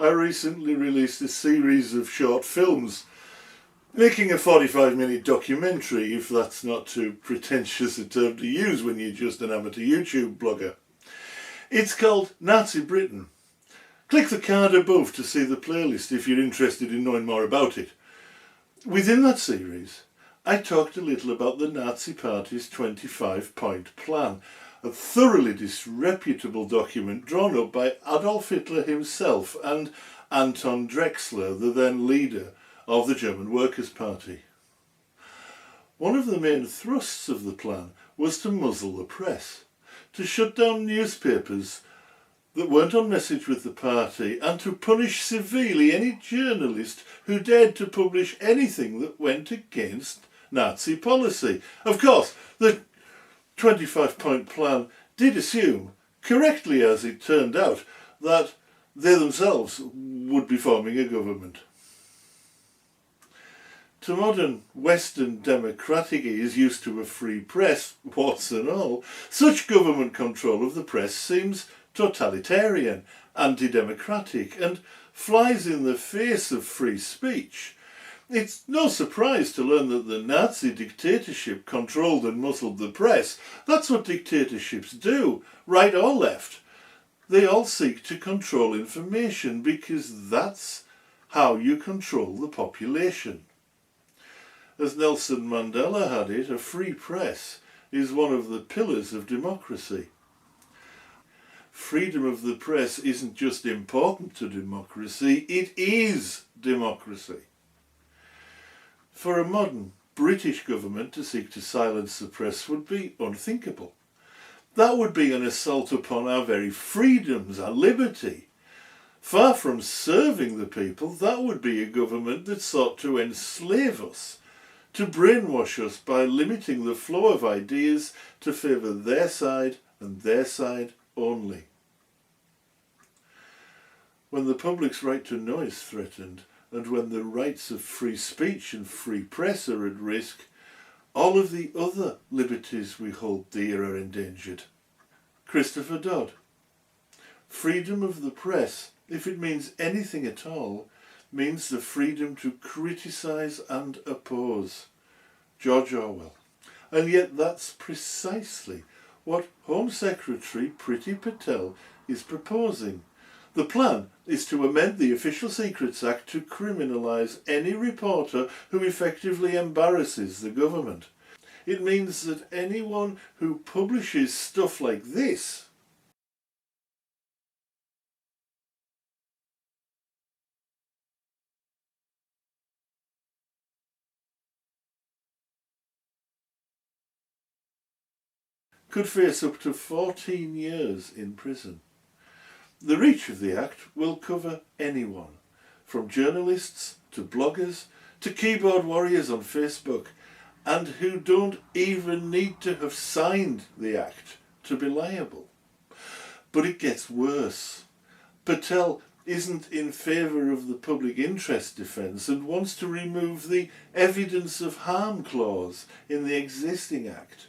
I recently released a series of short films, making a 45-minute documentary, if that's not too pretentious a term to use when you're just an amateur YouTube blogger. It's called Nazi Britain. Click the card above to see the playlist if you're interested in knowing more about it. Within that series, I talked a little about the Nazi Party's 25-point plan, a thoroughly disreputable document drawn up by Adolf Hitler himself and Anton Drexler, the then leader of the German Workers' Party. One of the main thrusts of the plan was to muzzle the press, to shut down newspapers that weren't on message with the party, and to punish severely any journalist who dared to publish anything that went against Nazi policy. Of course, the 25-point plan did assume, correctly as it turned out, that they themselves would be forming a government. To modern Western democratic ears used to a free press, warts and all, such government control of the press seems totalitarian, anti-democratic, and flies in the face of free speech. It's no surprise to learn that the Nazi dictatorship controlled and muzzled the press. That's what dictatorships do, right or left. They all seek to control information because that's how you control the population. As Nelson Mandela had it, a free press is one of the pillars of democracy. Freedom of the press isn't just important to democracy, it is democracy. For a modern British government to seek to silence the press would be unthinkable. That would be an assault upon our very freedoms, our liberty. Far from serving the people, that would be a government that sought to enslave us, to brainwash us by limiting the flow of ideas to favour their side and their side only. When the public's right to know is threatened, and when the rights of free speech and free press are at risk, all of the other liberties we hold dear are endangered. Christopher Dodd. Freedom of the press, if it means anything at all, means the freedom to criticise and oppose. George Orwell. And yet that's precisely what Home Secretary Priti Patel is proposing. The plan is to amend the Official Secrets Act to criminalise any reporter who effectively embarrasses the government. It means that anyone who publishes stuff like this could face up to 14 years in prison. The reach of the Act will cover anyone, from journalists to bloggers to keyboard warriors on Facebook, and who don't even need to have signed the Act to be liable. But it gets worse. Patel isn't in favour of the public interest defence and wants to remove the evidence of harm clause in the existing Act.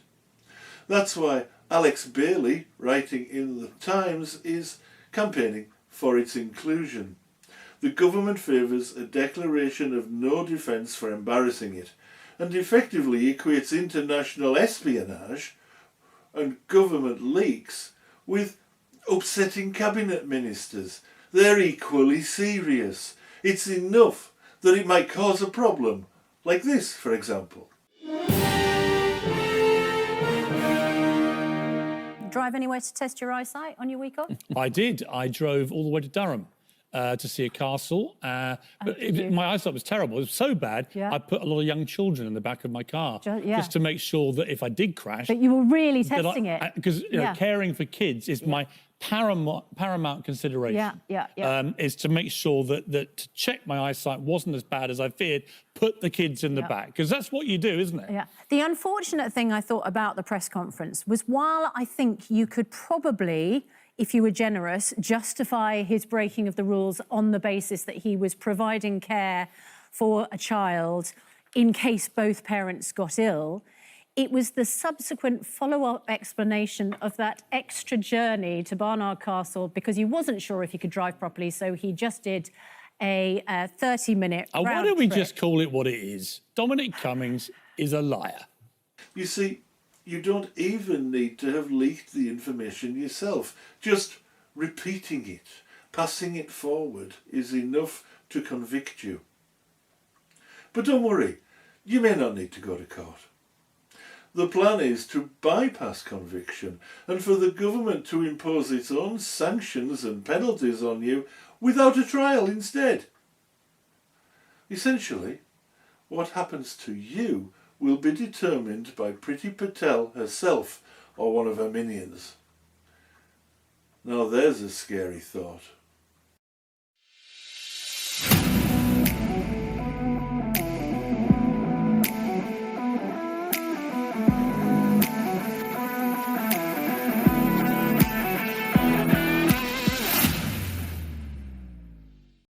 That's why Alex Bailey, writing in the Times, is campaigning for its inclusion. The government favours a declaration of no defence for embarrassing it, and effectively equates international espionage and government leaks with upsetting cabinet ministers. They're equally serious. It's enough that it might cause a problem, like this, for example. Drive anywhere to test your eyesight on your week off? I did. I drove all the way to Durham to see a castle. But my eyesight was terrible. It was so bad, I put a lot of young children in the back of my car just to make sure that if I did crash... But you were really testing it. Because caring for kids is my paramount consideration. Is to make sure that to check my eyesight wasn't as bad as I feared, put the kids in the back, because that's what you do, isn't it? Yeah. The unfortunate thing I thought about the press conference was, while I think you could probably, if you were generous, justify his breaking of the rules on the basis that he was providing care for a child in case both parents got ill, It was the subsequent follow-up explanation of that extra journey to Barnard Castle because he wasn't sure if he could drive properly, so he just did a 30-minute round Why don't we trip. just call it what it is? Dominic Cummings is a liar. You see, you don't even need to have leaked the information yourself. Just repeating it, passing it forward, is enough to convict you. But don't worry, you may not need to go to court. The plan is to bypass conviction and for the government to impose its own sanctions and penalties on you without a trial instead. Essentially, what happens to you will be determined by pretty Patel herself or one of her minions. Now there's a scary thought.